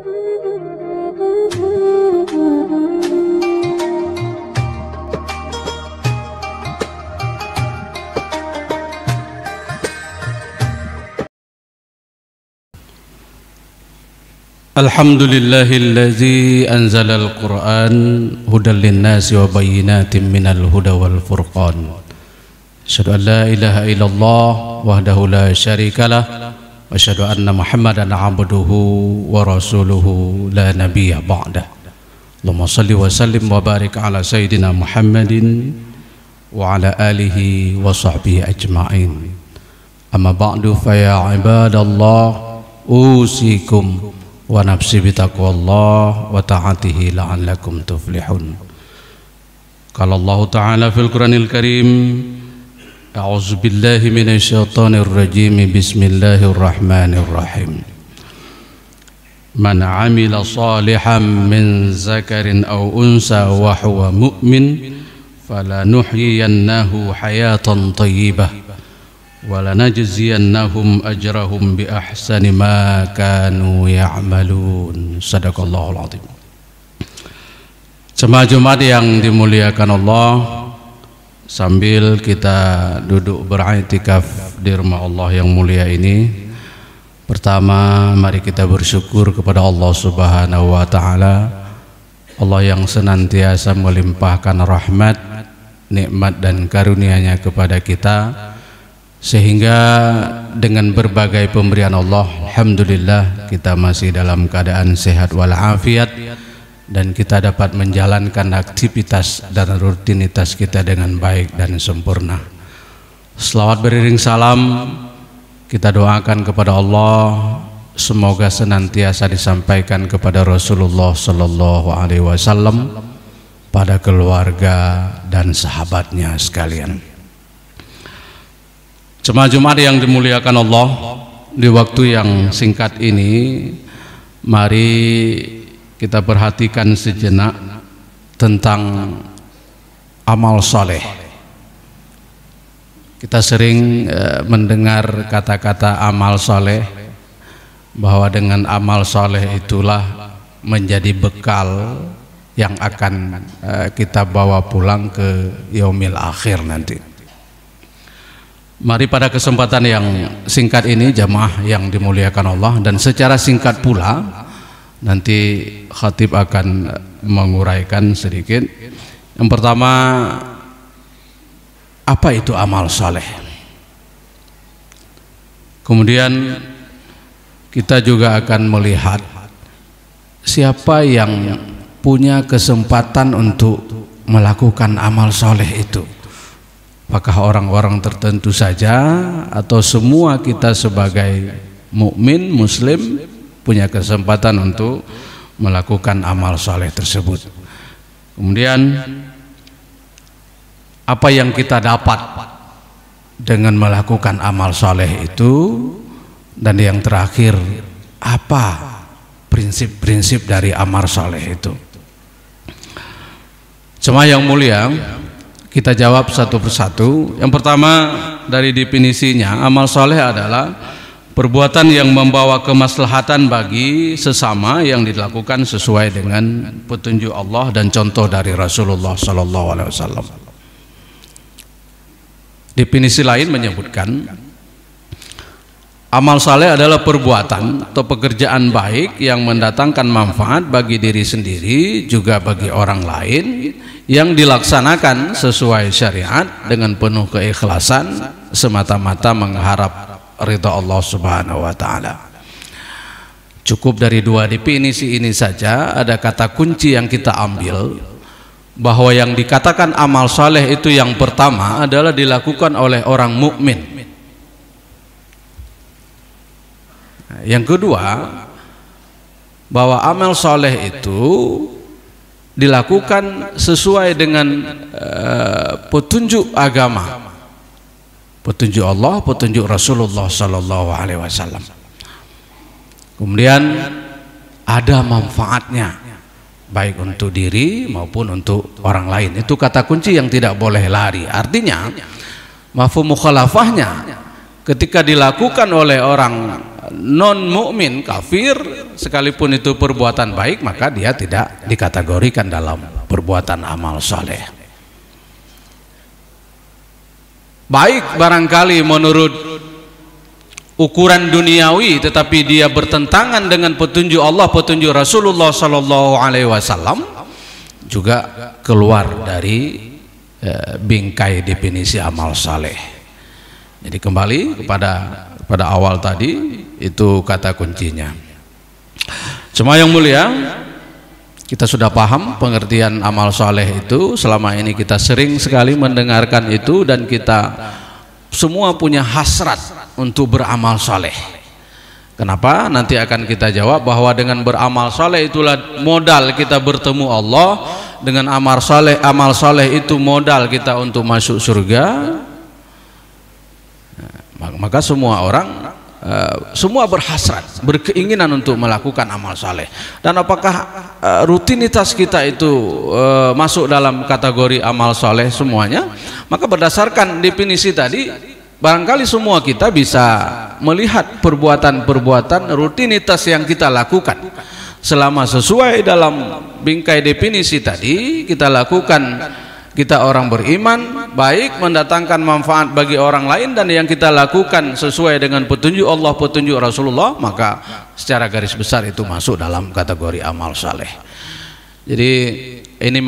Alhamdulillahilladzi anzalal Qur'an hudan linnasi wa bayyinatin minal huda wal furqan. Asyhadu an la ilaha illallah wahdahu la syarikalah wa asyhadu anna Muhammadan abduhu wa rasuluhu la nabiyya ba'dah. Allahumma shalli wa sallim wa barik ala sayyidina Muhammadin wa ala alihi wa sahbihi ajma'in. Amma ba'du fa ya ibadallah usikum wa nafsi bitaqwallah wa ta'atihi la'allakum tuflihun. Qala Allah Ta'ala fil Qur'anil Karim, a'udzu billahi minasyaitonir rajim, bismillahirrahmanirrahim. Man 'amila shalihan min zakarin aw unsa wa huwa mu'min falanuhyiyannahu hayatan thayyibah walanajziyannahum ajrahum bi ahsani ma kanu ya'malun. Sadaqallahul azim. Jemaah Jumat yang dimuliakan Allah, sambil kita duduk beriktikaf di rumah Allah yang mulia ini, pertama mari kita bersyukur kepada Allah Subhanahu wa taala, Allah yang senantiasa melimpahkan rahmat, nikmat dan karunia-Nya kepada kita, sehingga dengan berbagai pemberian Allah, alhamdulillah kita masih dalam keadaan sehat walafiat dan kita dapat menjalankan aktivitas dan rutinitas kita dengan baik dan sempurna. Selawat beriring salam kita doakan kepada Allah, semoga senantiasa disampaikan kepada Rasulullah sallallahu alaihi wasallam, pada keluarga dan sahabatnya sekalian. Jemaah Jumat yang dimuliakan Allah, di waktu yang singkat ini mari kita perhatikan sejenak tentang amal soleh. Kita sering mendengar kata-kata amal soleh, bahwa dengan amal soleh itulah menjadi bekal yang akan kita bawa pulang ke yaumil akhir nanti. Mari pada kesempatan yang singkat ini jamaah yang dimuliakan Allah, dan secara singkat pula nanti khatib akan menguraikan sedikit. Yang pertama, apa itu amal saleh? Kemudian kita juga akan melihat siapa yang punya kesempatan untuk melakukan amal saleh itu. Apakah orang-orang tertentu saja atau semua kita sebagai mukmin muslim punya kesempatan untuk melakukan amal soleh tersebut. Kemudian apa yang kita dapat dengan melakukan amal soleh itu, dan yang terakhir apa prinsip-prinsip dari amal soleh itu. Jemaah yang mulia, kita jawab satu persatu. Yang pertama, dari definisinya, amal soleh adalah perbuatan yang membawa kemaslahatan bagi sesama yang dilakukan sesuai dengan petunjuk Allah dan contoh dari Rasulullah SAW. Definisi lain menyebutkan amal soleh adalah perbuatan atau pekerjaan baik yang mendatangkan manfaat bagi diri sendiri juga bagi orang lain, yang dilaksanakan sesuai syariat dengan penuh keikhlasan semata-mata mengharap ridha Allah Subhanahu wa taala. Cukup dari dua definisi ini saja ada kata kunci yang kita ambil, bahwa yang dikatakan amal saleh itu yang pertama adalah dilakukan oleh orang mukmin. Yang kedua, bahwa amal saleh itu dilakukan sesuai dengan petunjuk agama, petunjuk Allah, petunjuk Rasulullah sallallahu alaihi wasallam. Kemudian ada manfaatnya baik untuk diri maupun untuk orang lain. Itu kata kunci yang tidak boleh lari. Artinya mafhum mukhalafahnya, ketika dilakukan oleh orang non mukmin, kafir, sekalipun itu perbuatan baik, maka dia tidak dikategorikan dalam perbuatan amal soleh. Baik barangkali menurut ukuran duniawi, tetapi dia bertentangan dengan petunjuk Allah, petunjuk Rasulullah Sallallahu Alaihi Wasallam, juga keluar dari bingkai definisi amal saleh. Jadi kembali pada awal tadi, itu kata kuncinya. Cuma yang mulia, kita sudah paham pengertian amal saleh itu. Selama ini kita sering sekali mendengarkan itu, dan kita semua punya hasrat untuk beramal saleh. Kenapa? Nanti akan kita jawab bahwa dengan beramal saleh itulah modal kita bertemu Allah. Dengan amal saleh itu modal kita untuk masuk surga. Maka semua orang semua berhasrat, berkeinginan untuk melakukan amal saleh. Dan apakah rutinitas kita itu masuk dalam kategori amal saleh semuanya? Maka berdasarkan definisi tadi, barangkali semua kita bisa melihat perbuatan-perbuatan rutinitas yang kita lakukan. Selama sesuai dalam bingkai definisi tadi, kita lakukan, kita orang beriman, baik, mendatangkan manfaat bagi orang lain, dan yang kita lakukan sesuai dengan petunjuk Allah, petunjuk Rasulullah, maka secara garis besar itu masuk dalam kategori amal saleh. Jadi ini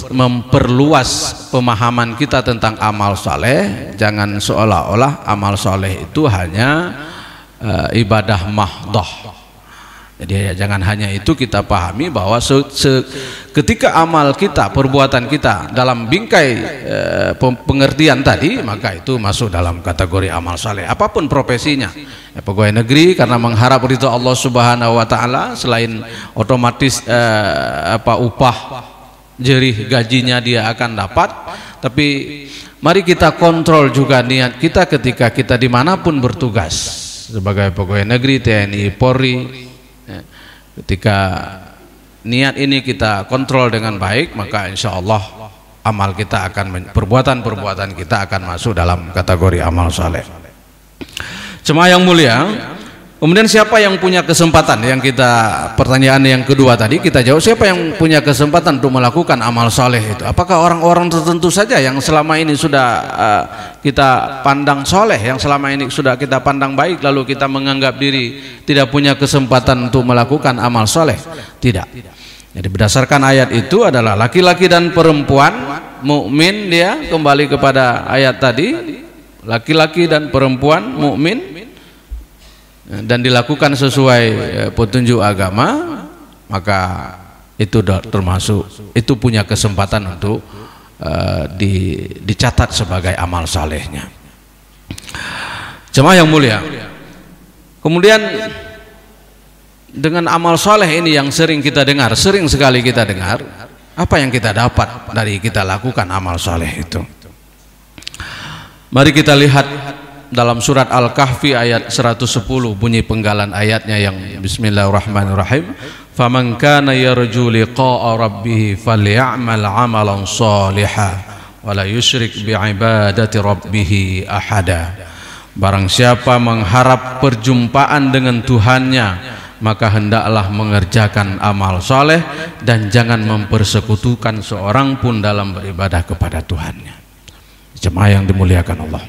memperluas pemahaman kita tentang amal saleh. Jangan seolah-olah amal saleh itu hanya ibadah mahdoh. Jadi jangan hanya itu kita pahami bahwa ketika amal kita, perbuatan kita dalam bingkai pengertian tadi, maka itu masuk dalam kategori amal saleh. Apapun profesinya, ya, pegawai negeri karena mengharap ridho Allah Subhanahu Wa Taala, selain otomatis upah jerih gajinya dia akan dapat, tapi mari kita kontrol juga niat kita ketika kita dimanapun bertugas sebagai pegawai negeri, TNI, Polri. Ketika niat ini kita kontrol dengan baik, maka insya Allah amal kita akan, perbuatan-perbuatan kita akan masuk dalam kategori amal saleh. Cuma yang mulia, kemudian siapa yang punya kesempatan? Yang kita, pertanyaan yang kedua tadi kita jawab, siapa yang punya kesempatan untuk melakukan amal saleh itu? Apakah orang-orang tertentu saja yang selama ini sudah kita pandang soleh, yang selama ini sudah kita pandang baik, lalu kita menganggap diri tidak punya kesempatan untuk melakukan amal soleh? Tidak. Jadi berdasarkan ayat itu adalah laki-laki dan perempuan mukmin, dia kembali kepada ayat tadi, laki-laki dan perempuan mukmin, dan dilakukan sesuai petunjuk agama, maka itu termasuk, itu punya kesempatan untuk dicatat sebagai amal salehnya. Jemaah yang mulia, kemudian dengan amal saleh ini yang sering kita dengar, sering sekali kita dengar, apa yang kita dapat dari kita lakukan amal saleh itu? Mari kita lihat dalam surat Al-Kahfi ayat 110, bunyi penggalan ayatnya yang Bismillahirrahmanirrahim. Faman kana yarju liqa'a rabbih falyamal 'amalan shalihan wa la yusyrik bi'ibadati rabbih ahada. Barang siapa mengharap perjumpaan dengan Tuhannya, maka hendaklah mengerjakan amal saleh dan jangan mempersekutukan seorang pun dalam beribadah kepada Tuhannya. Jemaah yang dimuliakan Allah,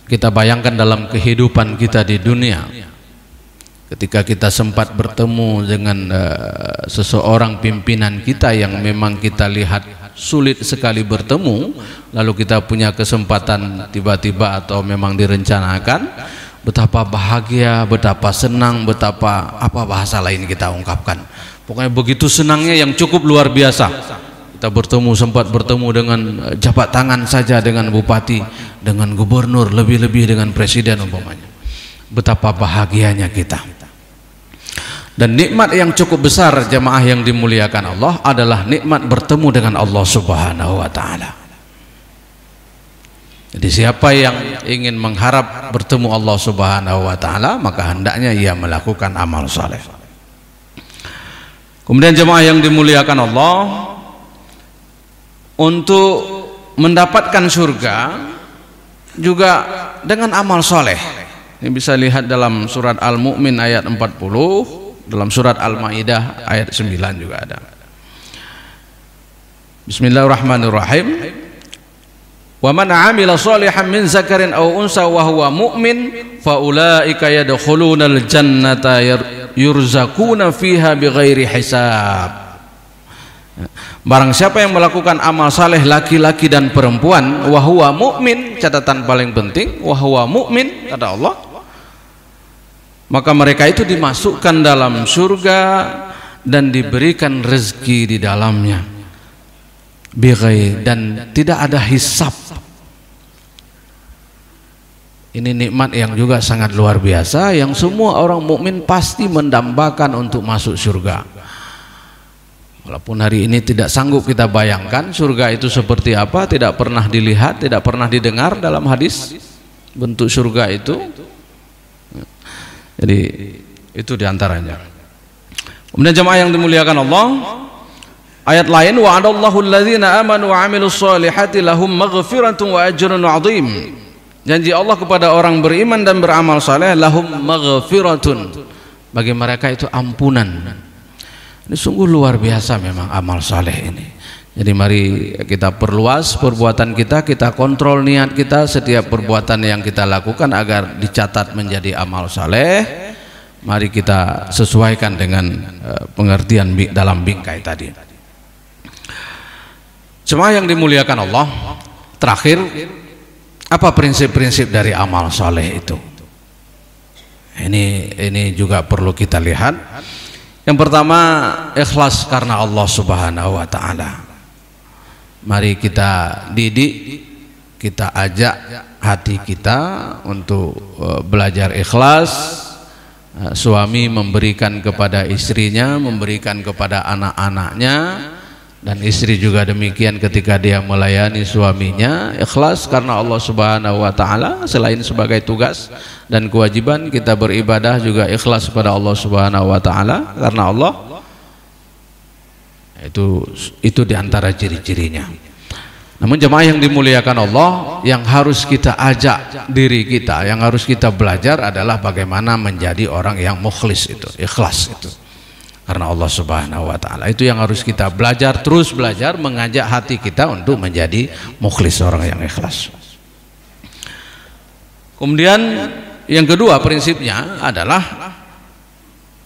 kita bayangkan dalam kehidupan kita di dunia, ketika kita sempat bertemu dengan seseorang pimpinan kita yang memang kita lihat sulit sekali bertemu, lalu kita punya kesempatan tiba-tiba atau memang direncanakan, betapa bahagia, betapa senang, betapa apa bahasa lain kita ungkapkan, pokoknya begitu senangnya yang cukup luar biasa. Kita bertemu, sempat bertemu dengan jabat tangan saja dengan bupati, dengan gubernur, lebih-lebih dengan presiden umpamanya. Betapa bahagianya kita. Dan nikmat yang cukup besar, jemaah yang dimuliakan Allah, adalah nikmat bertemu dengan Allah Subhanahu wa Ta'ala. Jadi siapa yang ingin mengharap bertemu Allah Subhanahu wa Ta'ala, maka hendaknya ia melakukan amal saleh. Kemudian jemaah yang dimuliakan Allah, untuk mendapatkan surga juga dengan amal soleh. Ini bisa lihat dalam surat Al-Mu'min ayat 40, dalam surat Al-Maidah ayat 9 juga ada. Bismillahirrahmanirrahim. Wa man 'amila shalihan min zakarin aw unsa wa huwa mu'min fa ulaika yadkhulunal jannata yurzaquna fiha bighairi hisab. Barang siapa yang melakukan amal saleh laki-laki dan perempuan wa huwa mu'min, catatan paling penting wa huwa mu'min kata Allah, maka mereka itu dimasukkan dalam surga dan diberikan rezeki di dalamnya bighairi, dan tidak ada hisab. Ini nikmat yang juga sangat luar biasa, yang semua orang mukmin pasti mendambakan untuk masuk surga. Walaupun hari ini tidak sanggup kita bayangkan surga itu seperti apa, tidak pernah dilihat, tidak pernah didengar dalam hadis bentuk surga itu. Jadi itu diantaranya. Kemudian jemaah yang dimuliakan Allah, ayat lain, wa'adallahu alladhina amanu wa 'amilus solihati lahum maghfiratun wa ajrun 'azim. Janji Allah kepada orang beriman dan beramal saleh, lahum maghfiratun, bagi mereka itu ampunan. Ini sungguh luar biasa memang amal saleh ini. Jadi mari kita perluas perbuatan kita, kita kontrol niat kita, setiap perbuatan yang kita lakukan agar dicatat menjadi amal saleh. Mari kita sesuaikan dengan pengertian dalam bingkai tadi. Semua yang dimuliakan Allah, terakhir, apa prinsip-prinsip dari amal saleh itu? Ini juga perlu kita lihat. Yang pertama, ikhlas karena Allah Subhanahu wa taala. Mari kita didik, kita ajak hati kita untuk belajar ikhlas. Suami memberikan kepada istrinya, memberikan kepada anak-anaknya, dan istri juga demikian ketika dia melayani suaminya, ikhlas karena Allah Subhanahu wa taala. Selain sebagai tugas dan kewajiban kita beribadah juga ikhlas kepada Allah Subhanahu wa taala karena Allah. Itu diantara ciri-cirinya. Namun jemaah yang dimuliakan Allah, yang harus kita ajak diri kita, yang harus kita belajar adalah bagaimana menjadi orang yang mukhlis itu, ikhlas itu karena Allah Subhanahu wa taala. Itu yang harus kita belajar, terus belajar, mengajak hati kita untuk menjadi mukhlis, orang yang ikhlas. Kemudian yang kedua prinsipnya adalah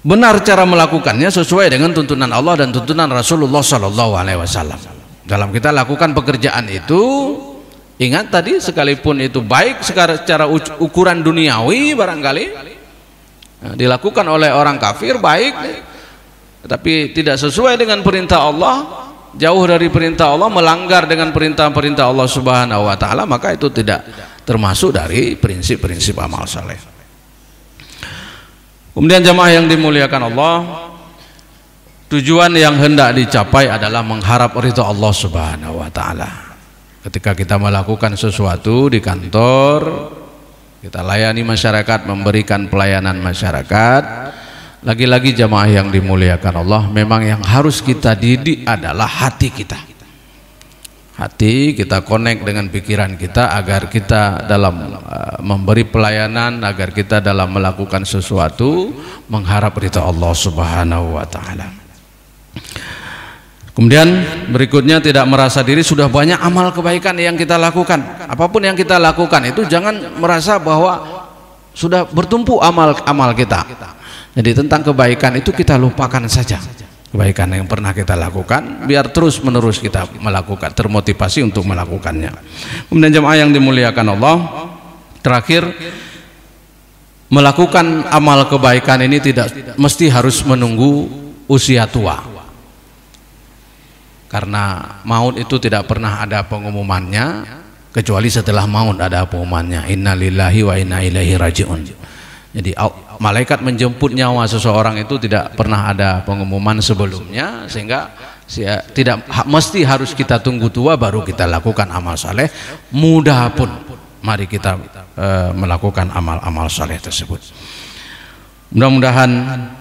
benar cara melakukannya sesuai dengan tuntunan Allah dan tuntunan Rasulullah sallallahu alaihi wasallam. Dalam kita lakukan pekerjaan itu, ingat tadi, sekalipun itu baik secara ukuran duniawi barangkali dilakukan oleh orang kafir baik, tetapi tidak sesuai dengan perintah Allah, jauh dari perintah Allah, melanggar dengan perintah-perintah Allah Subhanahu wa taala, maka itu tidak termasuk dari prinsip-prinsip amal saleh. Kemudian jemaah yang dimuliakan Allah, tujuan yang hendak dicapai adalah mengharap ridha Allah Subhanahu wa taala. Ketika kita melakukan sesuatu di kantor, kita layani masyarakat, memberikan pelayanan masyarakat, lagi-lagi jemaah yang dimuliakan Allah, memang yang harus kita didik adalah hati kita. Hati kita connect dengan pikiran kita agar kita dalam memberi pelayanan, agar kita dalam melakukan sesuatu mengharap ridha Allah Subhanahu wa taala. Kemudian berikutnya, tidak merasa diri sudah banyak amal kebaikan yang kita lakukan. Apapun yang kita lakukan itu jangan merasa bahwa sudah bertumpu amal kita. Jadi tentang kebaikan itu kita lupakan saja. Kebaikan yang pernah kita lakukan, biar terus menerus kita melakukan, termotivasi untuk melakukannya. Kemudian jemaah yang dimuliakan Allah, terakhir, melakukan amal kebaikan ini tidak mesti harus menunggu usia tua. Karena maut itu tidak pernah ada pengumumannya, kecuali setelah maut ada pengumumannya, innalillahi wa inna ilaihi raji'un. Jadi malaikat menjemput nyawa seseorang itu tidak pernah ada pengumuman sebelumnya, sehingga tidak mesti harus kita tunggu tua baru kita lakukan amal saleh. Mudah pun mari kita melakukan amal-amal saleh tersebut. Mudah-mudahan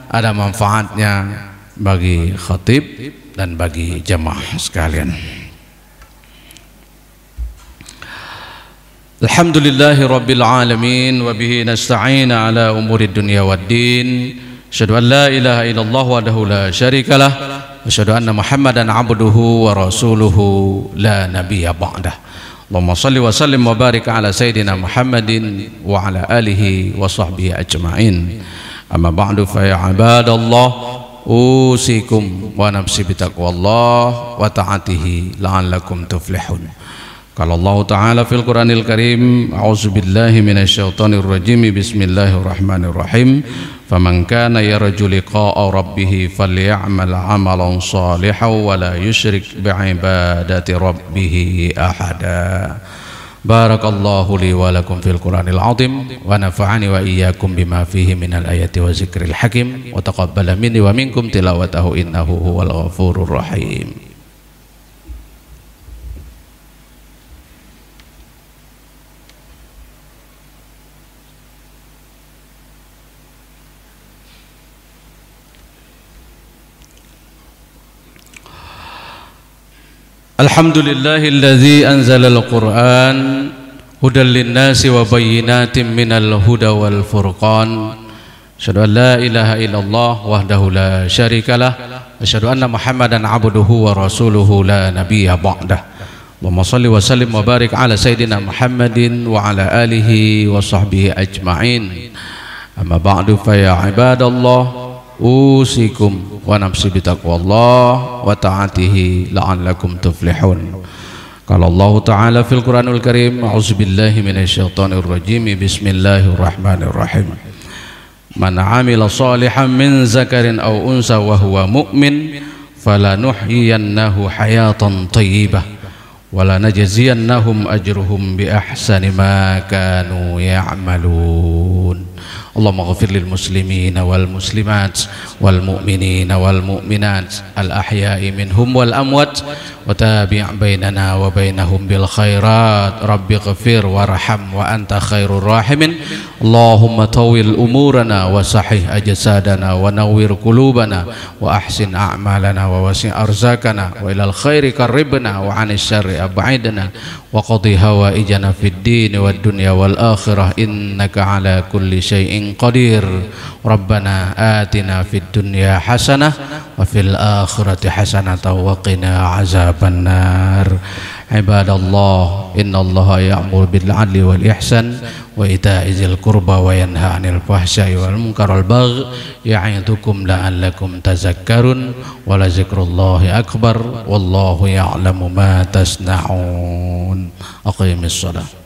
ada manfaatnya bagi khatib dan bagi jemaah sekalian. Alhamdulillahi Rabbil Alamin wa bihi nasta'in ala umuri dunya waddin. Asyhadu an la ilaha illallah wahdahu la syarikalah wa asyhadu anna Muhammadan abduhu wa rasuluhu la nabiyya ba'dah. Allahumma salli wa sallim wa barik ala sayyidina Muhammadin wa ala alihi wa sahbihi ajma'in. Amma ba'du fa ya ibadallah usikum wa nafsi bitaqwallah wa ta'atihi la'allakum tuflihun. Qala Allah Ta'ala fil Qur'anil Karim, a'udzubillahi minasyaitonir rajim, bismillahirrahmanirrahim. Faman kana yarju liqa'a rabbih faly'amal 'amalan shalihan wa la yusyrik bi'ibadati rabbih ahada. Barakallahu li wa lakum fil Qur'anil 'azim wa nafa'ani wa iyyakum bima fihi minal ayati wa zikril hakim wa taqabbala minni wa minkum tilawatahu innahu huwal ghafurur rahim. Alhamdulillahilladzi anzalal Qur'an hudan linnasi wa bayyinatin minal huda wal furqan. Asyhadu an la ilaha illallah wahdahu la syarikalah wa asyhadu anna Muhammadan abduhu wa rasuluhu la nabiyya ba'dah. Allahumma shalli wa sallim wa barik ala sayyidina Muhammadin wa ala alihi wa sahbihi ajma'in. Amma ba'du fa ya ibadallah usikum wa nafsi bitaqwallah wa ta'atihi la'allakum tuflihun. Qala Allah Ta'ala fil Qur'anil Karim, a'udzubillahi minasyaitonir rajim, bismillahirrahmanirrahim. Man 'amila shalihan min zakarin aw unsa wa huwa mu'min falanuhyiyannahu hayatan thayyibah wa lanajziyannahum ajruhum bi ahsani ma kanu ya'malun. Allahumma ghafir lil muslimina wal muslimat wal mu'minina wal mu'minat al ahya'i minhum wal amwat wa tabi' bainana wa bainahum bil khairat. Rabbi ghafir warham wa anta khairur rahimin. Allahumma tawil umurana wa sahih ajsadana wa nawwir qulubana wa ahsin a'malana wa wasi' arzakana wa ilal khairi qarribna wa 'anil syarri ab'idna wa qadhi hawaijana fid din wad dunya wal akhirah innaka ala kulli syai'in qadir. Rabbana atina fid dunya hasanah wa fil akhirati hasanah wa qina azaban nar. Ibadallah, innallaha ya'muru bil 'adli wal ihsan wa ita'i dzil qurba wa yanha 'anil fahsya'i wal munkari wal baghi ya'idukum la'allakum tazakkarun wa la dzikrullahi akbar wallahu ya'lamu ma tasna'un. Aqimis shalah.